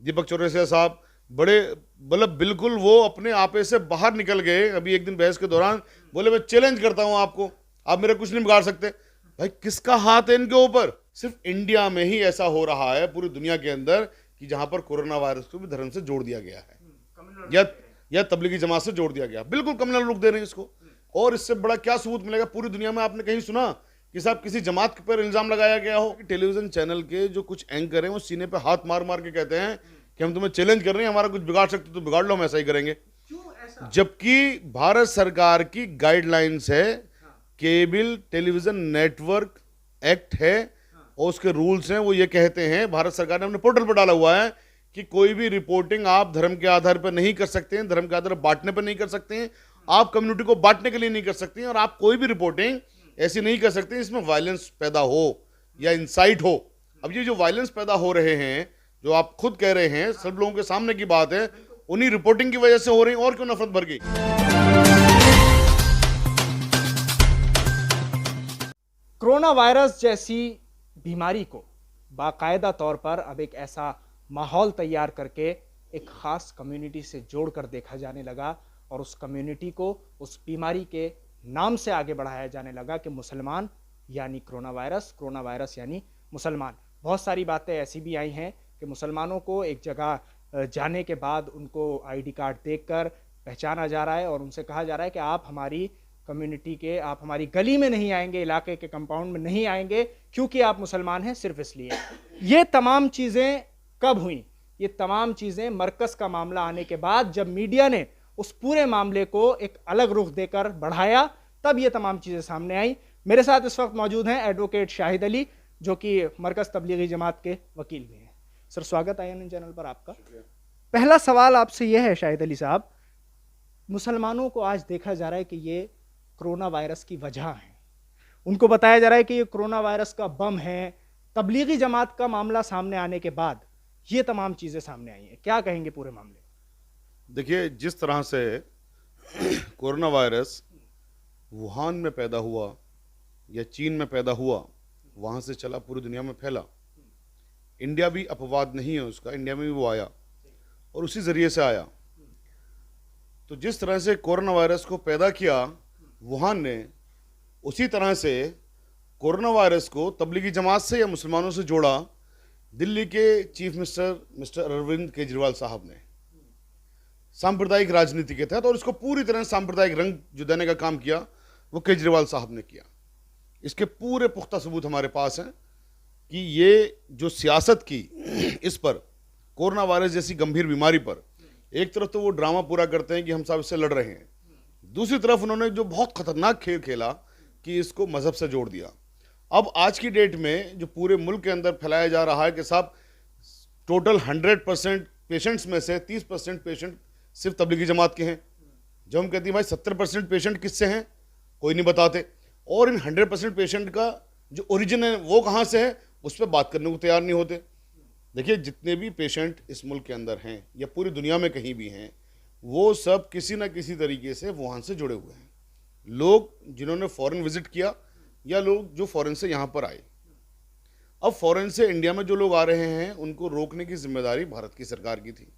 दीपक चौरसिया साहब बड़े, मतलब बिल्कुल वो अपने आपे से बाहर निकल गए। अभी एक दिन बहस के दौरान बोले मैं चैलेंज करता हूं आपको, आप मेरा कुछ नहीं बिगाड़ सकते। भाई किसका हाथ है इनके ऊपर? सिर्फ इंडिया में ही ऐसा हो रहा है, पूरी दुनिया के अंदर, कि जहां पर कोरोना वायरस को भी धर्म से जोड़ दिया गया है या या तबलीगी जमात से जोड़ दिया गया। बिल्कुल कम्युनल लुक दे रहे हैं इसको। और इससे बड़ा क्या सबूत मिलेगा पूरी दुनिया में? आपने कहीं सुना कि साहब किसी जमात के पर इल्जाम लगाया गया हो? टेलीविजन चैनल के जो कुछ एंकर हैं वो सीने पे हाथ मार मार के कहते हैं कि हम तुम्हें चैलेंज कर रहे हैं, हमारा कुछ बिगाड़ सकते तो बिगाड़ लो, हम ऐसा ही करेंगे। जबकि भारत सरकार की गाइडलाइंस है, केबल टेलीविजन नेटवर्क एक्ट है और उसके रूल्स हैं। वो ये कहते हैं, भारत सरकार ने अपने पोर्टल पर डाला हुआ है कि कोई भी रिपोर्टिंग आप धर्म के आधार पर नहीं कर सकते हैं, धर्म के आधार पर बांटने पर नहीं कर सकते हैं, आप कम्युनिटी को बांटने के लिए नहीं कर सकते हैं, और आप कोई भी रिपोर्टिंग ऐसी नहीं कर सकते इसमें वायलेंस पैदा हो या इंसाइट हो। अब ये जो वायलेंस पैदा हो रहे हैं, जो आप खुद कह रहे हैं, सब लोगों के सामने की बात है, उन्हीं रिपोर्टिंग की वजह से हो रही है। और क्यों नफरत भर गई? कोरोना वायरस जैसी बीमारी को बाकायदा तौर पर अब एक ऐसा माहौल तैयार करके एक ख़ास कम्युनिटी से जोड़कर देखा जाने लगा, और उस कम्युनिटी को उस बीमारी के नाम से आगे बढ़ाया जाने लगा कि मुसलमान यानी कोरोना वायरस यानी मुसलमान। बहुत सारी बातें ऐसी भी आई हैं कि मुसलमानों को एक जगह जाने के बाद उनको आईडी कार्ड देखकर पहचाना जा रहा है और उनसे कहा जा रहा है कि आप हमारी कम्युनिटी के, आप हमारी गली में नहीं आएंगे, इलाके के कंपाउंड में नहीं आएंगे, क्योंकि आप मुसलमान हैं, सिर्फ इसलिए। ये तमाम चीज़ें कब हुई? ये तमाम चीज़ें मरकज़ का मामला आने के बाद, जब मीडिया ने उस पूरे मामले को एक अलग रुख देकर बढ़ाया, तब ये तमाम चीज़ें सामने आई। मेरे साथ इस वक्त मौजूद हैं एडवोकेट शाहिद अली, जो कि मरकज़ तबलीगी जमात के वकील भी हैं। सर, स्वागत है INN चैनल पर आपका। पहला सवाल आपसे यह है शाहिद अली साहब, मुसलमानों को आज देखा जा रहा है कि ये कोरोना वायरस की वजह है, उनको बताया जा रहा है कि ये कोरोना वायरस का बम है। तबलीगी जमात का मामला सामने आने के बाद ये तमाम चीज़ें सामने आई हैं, क्या कहेंगे पूरे मामले? देखिए, जिस तरह से कोरोना वायरस वुहान में पैदा हुआ या चीन में पैदा हुआ, वहाँ से चला पूरी दुनिया में फैला। इंडिया भी अपवाद नहीं है उसका, इंडिया में भी वो आया और उसी ज़रिए से आया। तो जिस तरह से कोरोना वायरस को पैदा किया वुहान ने, उसी तरह से कोरोना वायरस को तबलीगी जमात से या मुसलमानों से जोड़ा दिल्ली के chief minister mister Arvind Kejriwal साहब ने, सांप्रदायिक राजनीति के तहत। और इसको पूरी तरह सांप्रदायिक रंग जो देने का काम किया वो केजरीवाल साहब ने किया। इसके पूरे पुख्ता सबूत हमारे पास हैं कि ये जो सियासत की इस पर, कोरोना वायरस जैसी गंभीर बीमारी पर, एक तरफ तो वो ड्रामा पूरा करते हैं कि हम सब इससे लड़ रहे हैं, दूसरी तरफ उन्होंने जो बहुत खतरनाक खेल खेला कि इसको मजहब से जोड़ दिया। अब आज की डेट में जो पूरे मुल्क के अंदर फैलाया जा रहा है कि साहब टोटल 100% पेशेंट्स में से 30% पेशेंट सिर्फ तबलीगी जमात के हैं। जब हम कहते हैं भाई 70% पेशेंट किससे हैं, कोई नहीं बताते। और इन 100% पेशेंट का जो ओरिजिन है वो कहाँ से है, उस पर बात करने को तैयार नहीं होते। देखिए, जितने भी पेशेंट इस मुल्क के अंदर हैं या पूरी दुनिया में कहीं भी हैं, वो सब किसी ना किसी तरीके से वुहान से जुड़े हुए हैं। लोग जिन्होंने फॉरेन विजिट किया या लोग जो फॉरेन से यहाँ पर आए। अब फॉरेन से इंडिया में जो लोग आ रहे हैं उनको रोकने की जिम्मेदारी भारत की सरकार की थी।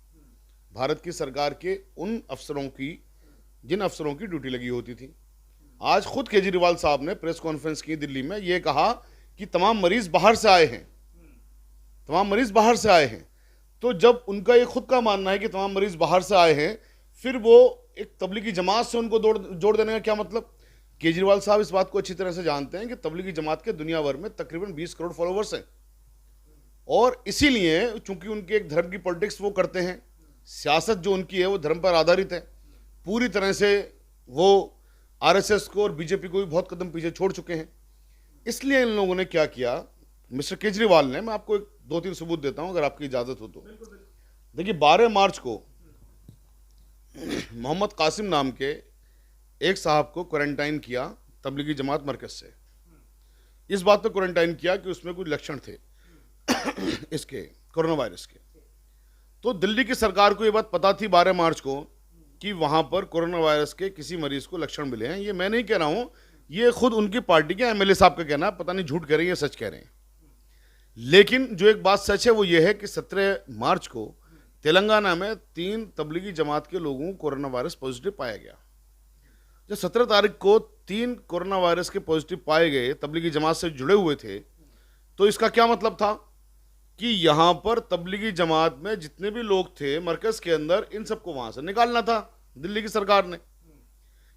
भारत की सरकार के उन अफसरों की, जिन अफसरों की ड्यूटी लगी होती थी। आज खुद केजरीवाल साहब ने प्रेस कॉन्फ्रेंस की दिल्ली में, ये कहा कि तमाम मरीज बाहर से आए हैं, तमाम मरीज बाहर से आए हैं। तो जब उनका ये खुद का मानना है कि तमाम मरीज बाहर से आए हैं, फिर वो एक तबलीगी जमात से उनको जोड़ देने का क्या मतलब? केजरीवाल साहब इस बात को अच्छी तरह से जानते हैं कि तबलीगी जमात के दुनिया भर में तकरीबन 20 करोड़ फॉलोवर्स हैं, और इसीलिए चूंकि उनके एक धर्म की पॉलिटिक्स वो करते हैं, सियासत जो उनकी है वो धर्म पर आधारित है पूरी तरह से। वो RSS को और बीजेपी को भी बहुत कदम पीछे छोड़ चुके हैं। इसलिए इन लोगों ने क्या किया, मिस्टर केजरीवाल ने, मैं आपको 2-3 सबूत देता हूं अगर आपकी इजाज़त हो तो। देखिए, 12 मार्च को मोहम्मद कासिम नाम के एक साहब को क्वारंटाइन किया तबलीगी जमात मरकज़ से। इस बात पर क्वारंटाइन किया कि उसमें कुछ लक्षण थे इसके कोरोना वायरस के। तो दिल्ली की सरकार को ये बात पता थी 12 मार्च को कि वहाँ पर कोरोना वायरस के किसी मरीज को लक्षण मिले हैं। ये मैं नहीं कह रहा हूँ, ये खुद उनकी पार्टी के MLA साहब का कहना है, पता नहीं झूठ कह रहे हैं या सच कह रहे हैं। लेकिन जो एक बात सच है वो ये है कि 17 मार्च को तेलंगाना में 3 तबलीगी जमात के लोगों को कोरोना वायरस पॉजिटिव पाया गया। जब 17 तारीख को 3 कोरोना वायरस के पॉजिटिव पाए गए, तबलीगी जमात से जुड़े हुए थे, तो इसका क्या मतलब था कि यहाँ पर तबलीगी जमात में जितने भी लोग थे मरकज के अंदर, इन सबको वहां से निकालना था दिल्ली की सरकार ने।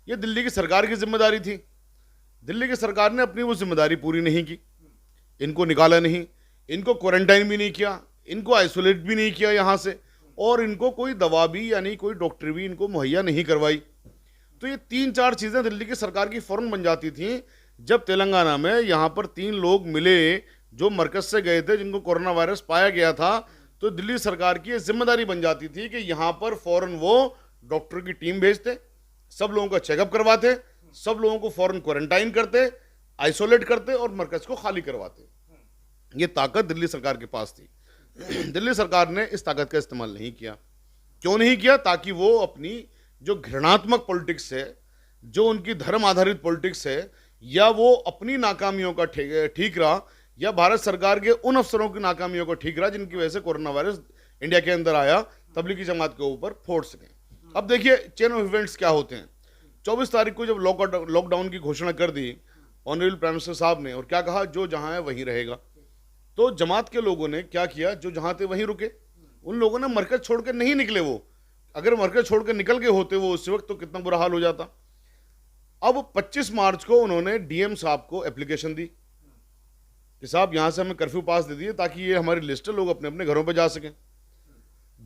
ये दिल्ली की सरकार की जिम्मेदारी थी। दिल्ली की सरकार ने अपनी वो जिम्मेदारी पूरी नहीं की, इनको निकाला नहीं, इनको क्वारंटाइन भी नहीं किया, इनको आइसोलेट भी नहीं किया यहाँ से, और इनको कोई दवा भी यानी कोई डॉक्टर भी इनको मुहैया नहीं करवाई। तो ये 3-4 चीज़ें दिल्ली की सरकार की फौरन बन जाती थी। जब तेलंगाना में यहाँ पर 3 लोग मिले जो मरकज से गए थे, जिनको कोरोना वायरस पाया गया था, तो दिल्ली सरकार की ये जिम्मेदारी बन जाती थी कि यहाँ पर फौरन वो डॉक्टर की टीम भेजते, सब लोगों का चेकअप करवाते, सब लोगों को फौरन क्वारंटाइन करते, आइसोलेट करते और मरकज को खाली करवाते। ये ताकत दिल्ली सरकार के पास थी। दिल्ली सरकार ने इस ताकत का इस्तेमाल नहीं किया। क्यों नहीं किया? ताकि वो अपनी जो घृणात्मक पॉलिटिक्स है, जो उनकी धर्म आधारित पॉलिटिक्स है, या वो अपनी नाकामियों का ठीक रहा, या भारत सरकार के उन अफसरों की नाकामियों को ठीक रहा जिनकी वजह से कोरोना वायरस इंडिया के अंदर आया, तबलीगी जमात के ऊपर फोड़ सके। अब देखिए चेन ऑफ इवेंट्स क्या होते हैं। 24 तारीख को जब लॉकडाउन की घोषणा कर दी ऑनरेबल प्राइम मिनिस्टर साहब ने, और क्या कहा, जो जहां है वहीं रहेगा। तो जमात के लोगों ने क्या किया, जो जहां थे वहीं रुके। उन लोगों ने मरकज छोड़कर नहीं निकले। वो अगर मरकज छोड़कर निकल गए होते वो उस वक्त, तो कितना बुरा हाल हो जाता। अब 25 मार्च को उन्होंने डीएम साहब को एप्लीकेशन दी कि साहब यहां से हमें कर्फ्यू पास दे दिए ताकि ये हमारी लिस्ट है, लोग अपने अपने घरों पर जा सकें।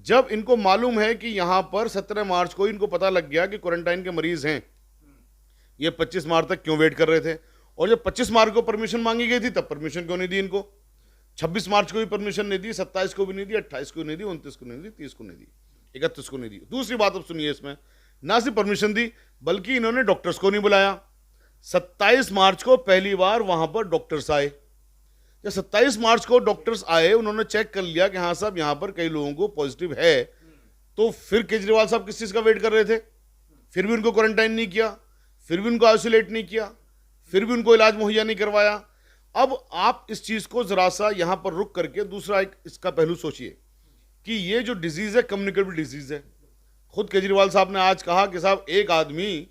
जब इनको मालूम है कि यहां पर 17 मार्च को इनको पता लग गया कि क्वारंटाइन के मरीज हैं, ये 25 मार्च तक क्यों वेट कर रहे थे? और जब 25 मार्च को परमिशन मांगी गई थी, तब परमिशन क्यों नहीं दी इनको? 26 मार्च को भी परमिशन नहीं दी, 27 को भी नहीं दी, 28 को नहीं दी, 29 को नहीं दी, 30 को नहीं दी, 31 को नहीं दी। दूसरी बात अब सुनिए, इसमें ना सिर्फ परमिशन दी बल्कि इन्होंने डॉक्टर्स को नहीं बुलाया। 27 मार्च को पहली बार वहां पर डॉक्टर्स आए। जब 27 मार्च को डॉक्टर्स आए, उन्होंने चेक कर लिया कि हाँ साहब यहाँ पर कई लोगों को पॉजिटिव है, तो फिर केजरीवाल साहब किस चीज़ का वेट कर रहे थे? फिर भी उनको क्वारंटाइन नहीं किया, फिर भी उनको आइसोलेट नहीं किया, फिर भी उनको इलाज मुहैया नहीं करवाया। अब आप इस चीज़ को ज़रा सा यहाँ पर रुक करके दूसरा एक इसका पहलू सोचिए कि ये जो डिजीज़ है कम्युनिकेबल डिजीज़ है। खुद केजरीवाल साहब ने आज कहा कि साहब एक आदमी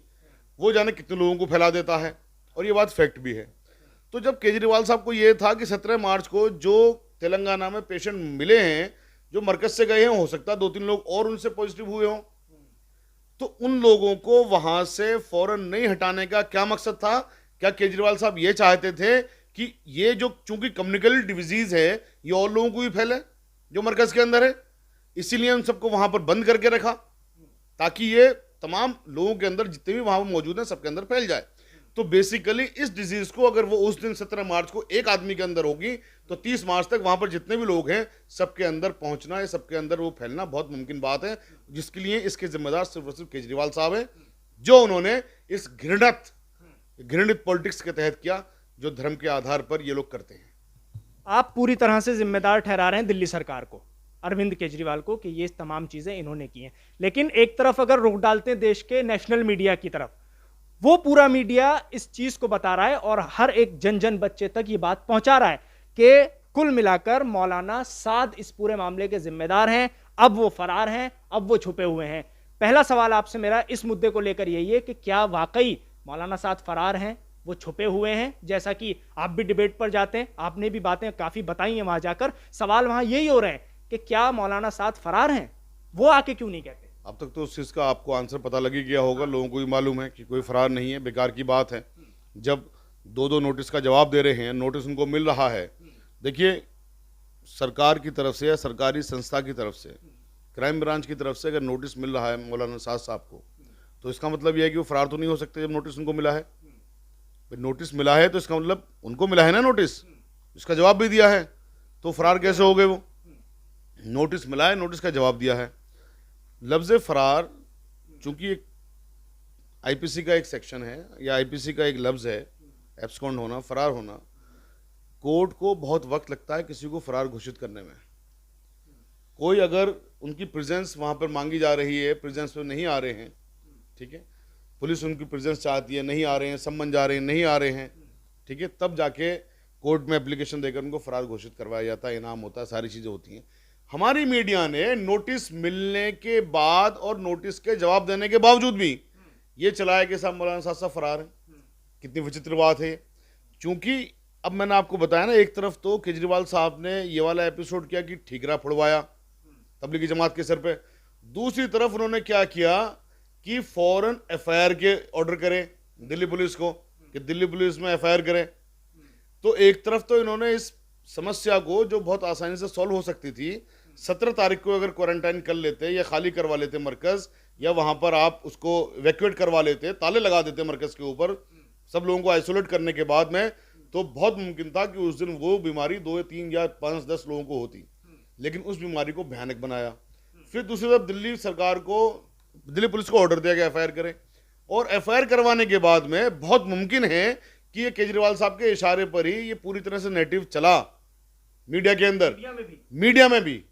वो जाने कितने लोगों को फैला देता है, और ये बात फैक्ट भी है। तो जब केजरीवाल साहब को ये था कि 17 मार्च को जो तेलंगाना में पेशेंट मिले हैं, जो मरकज से गए हैं, हो सकता है 2-3 लोग और उनसे पॉजिटिव हुए हों, तो उन लोगों को वहां से फौरन नहीं हटाने का क्या मकसद था? क्या केजरीवाल साहब ये चाहते थे कि ये जो चूंकि कम्युनिकेबल डिजीज है, ये और लोगों को भी फैले जो मरकज के अंदर है, इसीलिए उन सबको वहां पर बंद करके रखा ताकि ये तमाम लोगों के अंदर जितने भी वहां मौजूद हैं सबके अंदर फैल जाए। तो बेसिकली इस डिजीज को अगर वो उस दिन 17 मार्च को एक आदमी के अंदर होगी, तो 30 मार्च तक वहां पर जितने भी लोग हैं सबके अंदर पहुंचना है, सबके अंदर वो फैलना बहुत मुमकिन बात है, जिसके लिए इसके जिम्मेदार सिर्फ और सिर्फ केजरीवाल साहब हैं, जो उन्होंने इस घृणित पॉलिटिक्स के तहत किया जो धर्म के आधार पर ये लोग करते हैं। आप पूरी तरह से जिम्मेदार ठहरा रहे हैं दिल्ली सरकार को, अरविंद केजरीवाल को, कि ये तमाम चीजें इन्होंने की हैं। लेकिन एक तरफ अगर रुख डालते हैं देश के नेशनल मीडिया की तरफ, वो पूरा मीडिया इस चीज को बता रहा है और हर एक जन जन बच्चे तक ये बात पहुंचा रहा है कि कुल मिलाकर मौलाना साद इस पूरे मामले के जिम्मेदार हैं, अब वो फरार हैं, अब वो छुपे हुए हैं। पहला सवाल आपसे मेरा इस मुद्दे को लेकर यही है कि क्या वाकई मौलाना साद फरार हैं, वो छुपे हुए हैं? जैसा कि आप भी डिबेट पर जाते हैं, आपने भी बातें काफी बताई हैं वहां जाकर, सवाल वहां यही हो रहे हैं कि क्या मौलाना साद फरार हैं? वो आके क्यों नहीं कहते? अब तक तो उस चीज़ का आपको आंसर पता लग ही गया होगा, लोगों को भी मालूम है कि कोई फरार नहीं है, बेकार की बात है। जब 2-2 नोटिस का जवाब दे रहे हैं, नोटिस उनको मिल रहा है। देखिए, सरकार की तरफ से या सरकारी संस्था की तरफ से, क्राइम ब्रांच की तरफ से अगर नोटिस मिल रहा है मौलाना साद साहब को, तो इसका मतलब यह है कि वो फरार तो नहीं हो सकते। जब नोटिस उनको मिला है, नोटिस मिला है तो इसका मतलब उनको मिला है ना नोटिस, इसका जवाब भी दिया है, तो फरार कैसे हो गए वो? नोटिस मिला है, नोटिस का जवाब दिया है। लफ्ज़ फरार चूंकि एक आईपीसी का एक सेक्शन है या आईपीसी का एक लफ्ज़ है, एब्सकॉन्ड होना, फरार होना, कोर्ट को बहुत वक्त लगता है किसी को फरार घोषित करने में। कोई अगर उनकी प्रेजेंस वहाँ पर मांगी जा रही है, प्रेजेंस में नहीं आ रहे हैं, ठीक है, पुलिस उनकी प्रेजेंस चाहती है, नहीं आ रहे हैं, सम्मन जा रहे हैं, नहीं आ रहे हैं, ठीक है, तब जाके कोर्ट में एप्लीकेशन देकर उनको फरार घोषित करवाया जाता है, इनाम होता है, सारी चीज़ें होती हैं। हमारी मीडिया ने नोटिस मिलने के बाद और नोटिस के जवाब देने के बावजूद भी ये चलाया कि साहब मौलाना साहब फरार हैं। कितनी विचित्र बात है। चूंकि अब मैंने आपको बताया ना, एक तरफ तो केजरीवाल साहब ने ये वाला एपिसोड किया कि ठीकरा फुड़वाया तबलीगी जमात के सर पे, दूसरी तरफ उन्होंने क्या किया कि फौरन एफआईआर के ऑर्डर करें दिल्ली पुलिस को कि दिल्ली पुलिस में एफआईआर करें। तो एक तरफ तो इन्होंने इस समस्या को जो बहुत आसानी से सॉल्व हो सकती थी, 17 तारीख को अगर क्वारंटाइन कर लेते या खाली करवा लेते मरकज, या वहां पर आप उसको इवैक्यूएट करवा लेते, ताले लगा देते मरकज के ऊपर सब लोगों को आइसोलेट करने के बाद में, तो बहुत मुमकिन था कि उस दिन वो बीमारी 2 या 3 या 5-10 लोगों को होती। लेकिन उस बीमारी को भयानक बनाया। फिर दूसरी तरफ दिल्ली पुलिस को ऑर्डर दिया गया एफआईआर करें, और एफआईआर करवाने के बाद में बहुत मुमकिन है कि ये केजरीवाल साहब के इशारे पर ही ये पूरी तरह से नैरेटिव चला मीडिया के अंदर, मीडिया में भी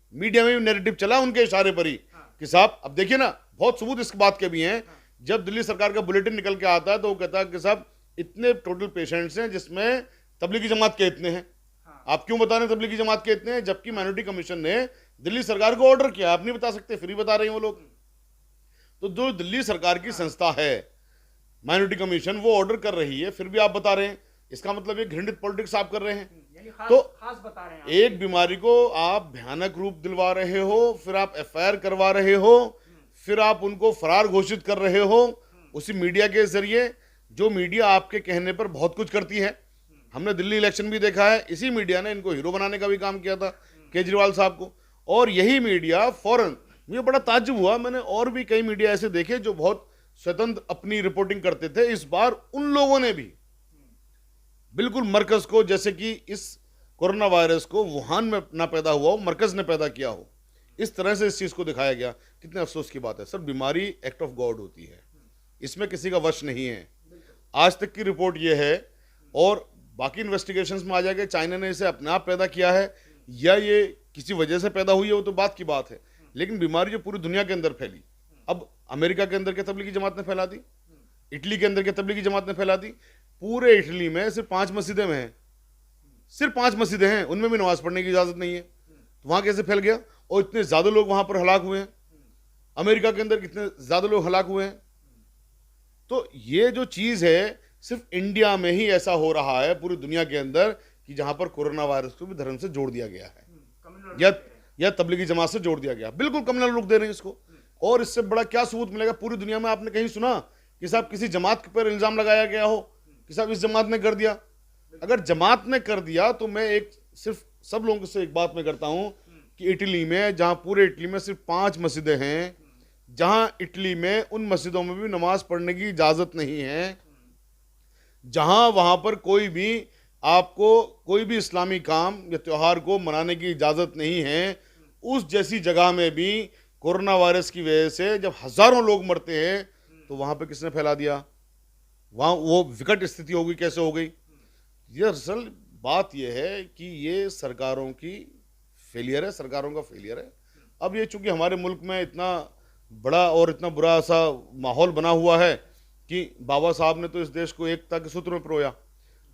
नैरेटिव चला उनके इशारे पर ही कि साहब अब देखिए ना, बहुत सबूत इस बात के भी हैं। जब दिल्ली सरकार का बुलेटिन निकल के आता है तो वो कहता है कि साहब इतने टोटल पेशेंट्स हैं जिसमें तबलीगी जमात के इतने हैं। आप क्यों बता रहे हैं तबलीगी जमात के इतने हैं, जबकि माइनॉरिटी कमीशन ने दिल्ली सरकार को ऑर्डर किया? आप नहीं बता सकते, फिर भी बता रहे हैं वो लोग। तो जो दिल्ली सरकार की संस्था है माइनॉरिटी कमीशन, वो ऑर्डर कर रही है, फिर भी आप बता रहे हैं, इसका मतलब ये घृणित पॉलिटिक्स आप कर रहे हैं। तो खास बता रहे हैं एक बीमारी को आप भयानक रूप दिलवा रहे हो, फिर आप एफआईआर करवा रहे हो, फिर आप उनको फरार घोषित कर रहे हो उसी मीडिया के जरिए, जो मीडिया आपके कहने पर बहुत कुछ करती है। हमने दिल्ली इलेक्शन भी देखा है, इसी मीडिया ने इनको हीरो बनाने का भी काम किया था केजरीवाल साहब को, और यही मीडिया फौरन, मुझे बड़ा ताज्जुब हुआ, मैंने और भी कई मीडिया ऐसे देखे जो बहुत स्वतंत्र अपनी रिपोर्टिंग करते थे, इस बार उन लोगों ने भी बिल्कुल मरकज को, जैसे कि इस कोरोना वायरस को वुहान में ना पैदा हुआ हो, मरकज ने पैदा किया हो, इस तरह से इस चीज को दिखाया गया। कितने अफसोस की बात है सर, बीमारी एक्ट ऑफ गॉड होती है, इसमें किसी का वश नहीं है। आज तक की रिपोर्ट ये है, और बाकी इन्वेस्टिगेशंस में आ जाएगा चाइना ने इसे अपने आप पैदा किया है या ये किसी वजह से पैदा हुई है, वो तो बात की बात है। लेकिन बीमारी जो पूरी दुनिया के अंदर फैली, अब अमेरिका के अंदर क्या तबलीगी जमात ने फैला दी, इटली के अंदर क्या तबलीगी जमात ने फैला दी। पूरे इटली में सिर्फ 5 मस्जिदें में हैं, सिर्फ 5 मस्जिदें हैं, उनमें भी नमाज पढ़ने की इजाजत नहीं है, तो वहां कैसे फैल गया? और इतने ज्यादा लोग वहां पर हलाक हुए हैं, अमेरिका के अंदर कितने ज्यादा लोग हलाक हुए हैं। तो ये जो चीज है सिर्फ इंडिया में ही ऐसा हो रहा है, पूरी दुनिया के अंदर, कि जहां पर कोरोना वायरस को भी धर्म से जोड़ दिया गया है या तबलीगी जमात से जोड़ दिया गया, बिल्कुल कम्युनल लुक दे रहे हैं इसको। और इससे बड़ा क्या सबूत मिलेगा पूरी दुनिया में? आपने कहीं सुना कि साहब किसी जमात पर इल्जाम लगाया गया हो कि साहब इस जमात ने कर दिया? अगर जमात ने कर दिया तो मैं एक सिर्फ सब लोगों से एक बात मैं करता हूं कि इटली में, जहां पूरे इटली में सिर्फ 5 मस्जिदें हैं, जहां इटली में उन मस्जिदों में भी नमाज पढ़ने की इजाजत नहीं है, जहां वहां पर कोई भी आपको कोई भी इस्लामी काम या त्योहार को मनाने की इजाजत नहीं है, उस जैसी जगह में भी कोरोना वायरस की वजह से जब हजारों लोग मरते हैं, तो वहां पे किसने फैला दिया? वहां वो विकट स्थिति हो गई, कैसे हो गई? ये असल बात यह है कि ये सरकारों की फेलियर है, सरकारों का फेलियर है। अब ये चूंकि हमारे मुल्क में इतना बड़ा और इतना बुरा सा माहौल बना हुआ है कि बाबा साहब ने तो इस देश को एकता के सूत्र में पिरोया,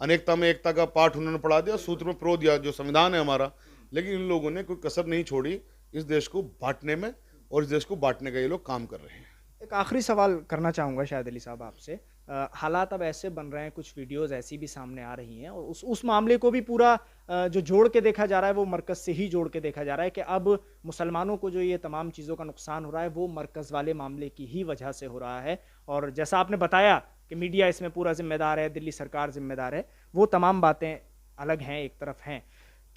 अनेकता में एकता का पाठ उन्होंने पढ़ा दिया, सूत्र में पिरो दिया जो संविधान है हमारा। लेकिन इन लोगों ने कोई कसर नहीं छोड़ी इस देश को बांटने में, और इस देश को बांटने का ये लोग काम कर रहे हैं। एक आखिरी सवाल करना चाहूँगा शायद अली साहब आपसे। हालात अब ऐसे बन रहे हैं, कुछ वीडियोस ऐसी भी सामने आ रही हैं, और उस मामले को भी पूरा जो जोड़ के देखा जा रहा है वो मरकज़ से ही जोड़ के देखा जा रहा है कि अब मुसलमानों को जो ये तमाम चीज़ों का नुकसान हो रहा है वो मरकज़ वाले मामले की ही वजह से हो रहा है। और जैसा आपने बताया कि मीडिया इसमें पूरा जिम्मेदार है, दिल्ली सरकार जिम्मेदार है, वो तमाम बातें अलग हैं, एक तरफ हैं।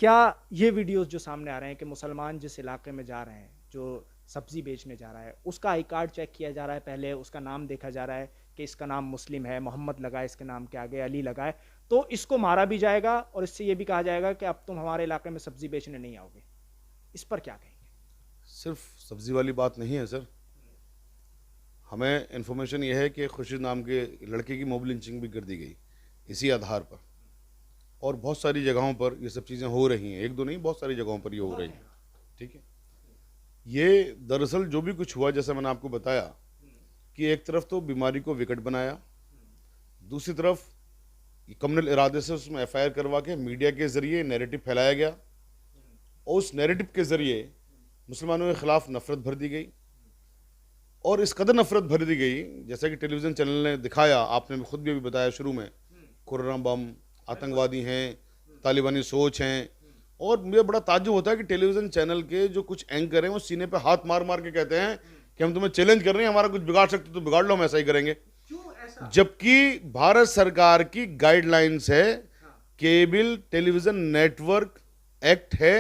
क्या ये वीडियोस जो सामने आ रहे हैं कि मुसलमान जिस इलाके में जा रहे हैं, जो सब्जी बेचने जा रहा है, उसका आई कार्ड चेक किया जा रहा है, पहले उसका नाम देखा जा रहा है कि इसका नाम मुस्लिम है, मोहम्मद लगा है इसके नाम के आगे, अली लगा है, तो इसको मारा भी जाएगा और इससे ये भी कहा जाएगा कि अब तुम हमारे इलाके में सब्जी बेचने नहीं आओगे। इस पर क्या कहेंगे? सिर्फ सब्जी वाली बात नहीं है सर, हमें इन्फॉर्मेशन यह है कि खुर्शीद नाम के लड़के की मोब लिंचिंग भी कर दी गई इसी आधार पर, और बहुत सारी जगहों पर ये सब चीज़ें हो रही हैं, एक दो नहीं, बहुत सारी जगहों पर ये हो रही हैं। ठीक है, ये दरअसल जो भी कुछ हुआ, जैसे मैंने आपको बताया कि एक तरफ तो बीमारी को विकट बनाया, दूसरी तरफ कम्युनल इरादे से उसमें एफआईआर करवा के मीडिया के जरिए नैरेटिव फैलाया गया, और उस नैरेटिव के जरिए मुसलमानों के खिलाफ नफरत भर दी गई, और इस कदर नफरत भर दी गई, जैसा कि टेलीविज़न चैनल ने दिखाया, आपने खुद भी अभी बताया शुरू में, कोरोना बम, आतंकवादी हैं, तालिबानी सोच हैं। और मुझे बड़ा ताज्जुब होता है कि टेलीविज़न चैनल के जो कुछ एंकर हैं वो सीने पे हाथ मार मार के कहते हैं कि हम तुम्हें चैलेंज कर रहे हैं, हमारा कुछ बिगाड़ सकते तो बिगाड़ लो, हम ऐसा ही करेंगे। जबकि भारत सरकार की गाइडलाइंस है, केबल टेलीविज़न नेटवर्क एक्ट है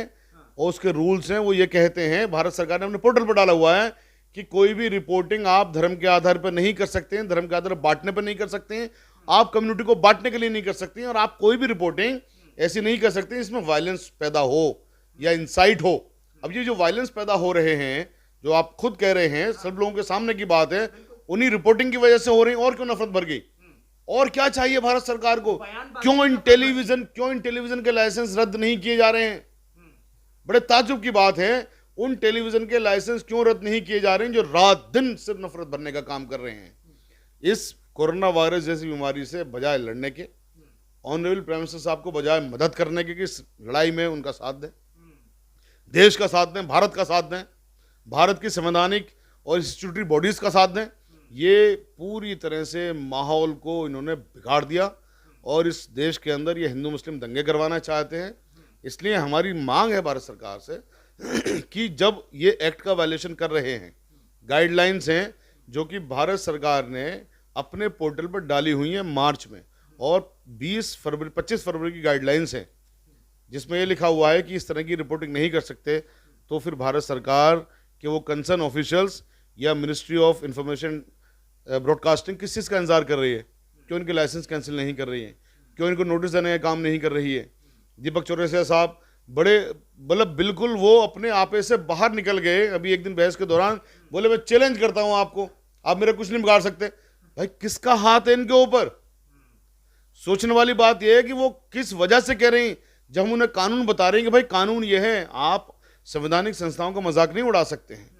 और उसके रूल्स हैं, वो ये कहते हैं, भारत सरकार ने अपने पोर्टल पर डाला हुआ है कि कोई भी रिपोर्टिंग आप धर्म के आधार पर नहीं कर सकते हैं, धर्म के आधार पर बांटने पर नहीं कर सकते हैं, आप कम्युनिटी को बांटने के लिए नहीं कर सकते हैं, और आप कोई भी रिपोर्टिंग ऐसी नहीं कर सकते इसमें वायलेंस पैदा हो या इंसाइट हो। अब ये जो वायलेंस पैदा हो रहे हैं, जो आप खुद कह रहे हैं, सब लोगों के सामने की बात है, उन्हीं रिपोर्टिंग की वजह से हो रही है। और क्यों नफरत भर गई? और क्या चाहिए भारत सरकार को? क्यों इन टेलीविजन के लाइसेंस रद्द नहीं किए जा रहे हैं? बड़े ताज्जुब की बात है, उन टेलीविजन के लाइसेंस क्यों रद्द नहीं किए जा रहे हैं जो रात दिन सिर्फ नफरत भरने का काम कर रहे हैं? इस कोरोना वायरस जैसी बीमारी से बजाय लड़ने के, ऑनरेबल प्राइम मिनिस्टर साहब को बजाय मदद करने के कि इस लड़ाई में उनका साथ दें, देश का साथ दें, भारत का साथ दें, भारत की संवैधानिक और इंस्टीट्यूटरी बॉडीज का साथ दें, ये पूरी तरह से माहौल को इन्होंने बिगाड़ दिया और इस देश के अंदर ये हिंदू मुस्लिम दंगे करवाना चाहते हैं। इसलिए हमारी मांग है भारत सरकार से कि जब ये एक्ट का वायलेशन कर रहे हैं, गाइडलाइंस हैं जो कि भारत सरकार ने अपने पोर्टल पर डाली हुई हैं मार्च में, और 25 फरवरी की गाइडलाइंस हैं जिसमें ये लिखा हुआ है कि इस तरह की रिपोर्टिंग नहीं कर सकते, तो फिर भारत सरकार के वो कंसर्न ऑफिशियल्स या मिनिस्ट्री ऑफ इंफॉर्मेशन ब्रॉडकास्टिंग किस चीज़ का इंतजार कर रही है? क्यों इनके लाइसेंस कैंसिल नहीं कर रही है? क्यों इनको नोटिस देने का काम नहीं कर रही है? दीपक चौरसिया साहब बड़े मतलब बिल्कुल वो अपने आपे से बाहर निकल गए। अभी एक दिन बहस के दौरान बोले मैं चैलेंज करता हूं आपको, आप मेरा कुछ नहीं बिगाड़ सकते। भाई किसका हाथ है इनके ऊपर? सोचने वाली बात यह है कि वो किस वजह से कह रहे हैं। जब हम उन्हें कानून बता रहे हैं कि भाई कानून ये है, आप संवैधानिक संस्थाओं का मजाक नहीं उड़ा सकते हैं,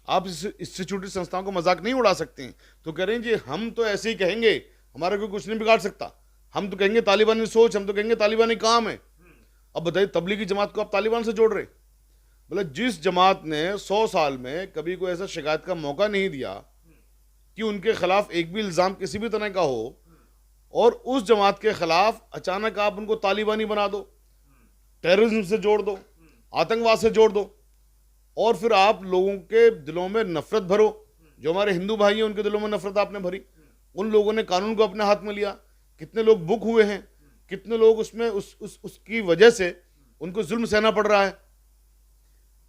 आप इंस्टीट्यूटरी संस्थाओं का मजाक नहीं उड़ा सकते हैं, तो कह रहे हैं जी हम तो ऐसे ही कहेंगे, हमारा कोई कुछ नहीं बिगाड़ सकता, हम तो कहेंगे तालिबानी सोच, हम तो कहेंगे तालिबानी काम है। अब बताइए तबलीगी जमात को आप तालिबान से जोड़ रहे? मतलब जिस जमात ने 100 साल में कभी कोई ऐसा शिकायत का मौका नहीं दिया कि उनके खिलाफ एक भी इल्ज़ाम किसी भी तरह का हो, और उस जमात के खिलाफ अचानक आप उनको तालिबानी बना दो, टेररिज्म से जोड़ दो, आतंकवाद से जोड़ दो, और फिर आप लोगों के दिलों में नफरत भरो। जो हमारे हिंदू भाई हैं उनके दिलों में नफरत आपने भरी। उन लोगों ने कानून को अपने हाथ में लिया, कितने लोग बुक हुए हैं, कितने लोग उसमें उसकी वजह से उनको जुल्म सहना पड़ रहा है।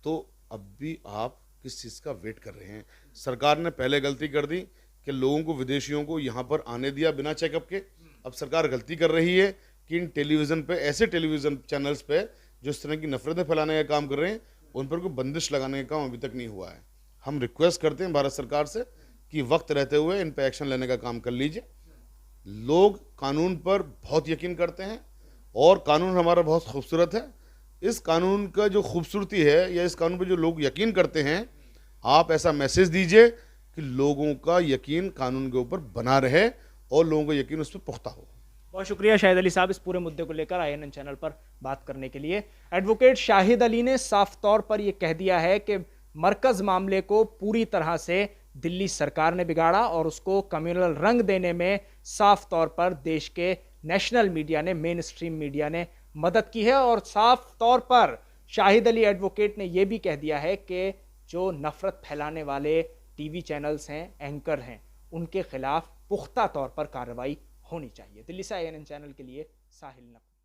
तो अब भी आप किस चीज़ का वेट कर रहे हैं? सरकार ने पहले गलती कर दी कि लोगों को, विदेशियों को यहाँ पर आने दिया बिना चेकअप के। अब सरकार गलती कर रही है कि इन टेलीविज़न पे, ऐसे टेलीविज़न चैनल्स पे जो इस तरह की नफरतें फैलाने का काम कर रहे हैं, उन पर कोई बंदिश लगाने का काम अभी तक नहीं हुआ है। हम रिक्वेस्ट करते हैं भारत सरकार से कि वक्त रहते हुए इन पर एक्शन लेने का काम कर लीजिए। लोग कानून पर बहुत यकीन करते हैं और कानून हमारा बहुत खूबसूरत है। इस कानून का जो खूबसूरती है, या इस कानून पर जो लोग यकीन करते हैं, आप ऐसा मैसेज दीजिए कि लोगों का यकीन कानून के ऊपर बना रहे और लोगों का यकीन उस पर पुख्ता हो। बहुत शुक्रिया शाहिद अली साहब इस पूरे मुद्दे को लेकर INN चैनल पर बात करने के लिए। एडवोकेट शाहिद अली ने साफ तौर पर यह कह दिया है कि मरकज मामले को पूरी तरह से दिल्ली सरकार ने बिगाड़ा और उसको कम्युनल रंग देने में साफ तौर पर देश के नेशनल मीडिया ने, मेन स्ट्रीम मीडिया ने मदद की है। और साफ तौर पर शाहिद अली एडवोकेट ने यह भी कह दिया है कि जो नफरत फैलाने वाले टीवी चैनल्स हैं, एंकर हैं, उनके खिलाफ पुख्ता तौर पर कार्रवाई होनी चाहिए। दिल्ली से INN चैनल के लिए साहिल नकवी।